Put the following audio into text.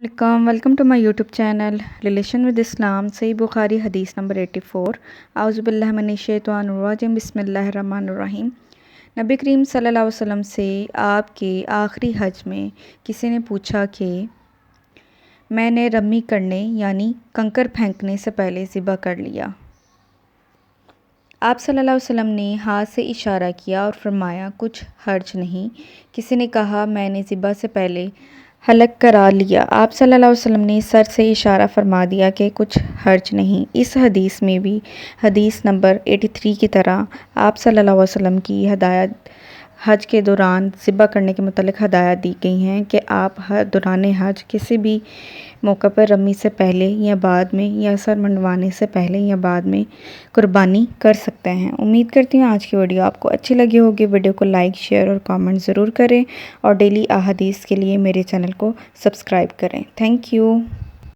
Welcome to my YouTube channel relation with اسلام. صحیح بخاری حدیث نمبر 84. اعوذ باللہ من الشیطان الرجیم. بسم اللہ الرحمن الرحیم. نبی کریم صلی اللہ علیہ وسلم سے آپ کے آخری حج میں کسی نے پوچھا کہ میں نے رمی کرنے یعنی کنکر پھینکنے سے پہلے ذبح کر لیا. آپ صلی اللہ علیہ وسلم نے ہاتھ سے اشارہ کیا اور فرمایا کچھ حرج نہیں. کسی نے کہا میں نے ذبح سے پہلے حلق کرا لیا. آپ صلی اللہ علیہ وسلم نے سر سے اشارہ فرما دیا کہ کچھ حرج نہیں. اس حدیث میں بھی حدیث نمبر 83 کی طرح آپ صلی اللہ علیہ وسلم کی ہدایت حج کے دوران ذبح کرنے کے متعلق ہدایات دی گئی ہیں کہ آپ دوران حج کسی بھی موقع پر رمی سے پہلے یا بعد میں یا سر منڈوانے سے پہلے یا بعد میں قربانی کر سکتے ہیں. امید کرتی ہوں آج کی ویڈیو آپ کو اچھی لگی ہوگی. ویڈیو کو لائک شیئر اور کامنٹ ضرور کریں اور ڈیلی احادیث کے لیے میرے چینل کو سبسکرائب کریں. Thank you.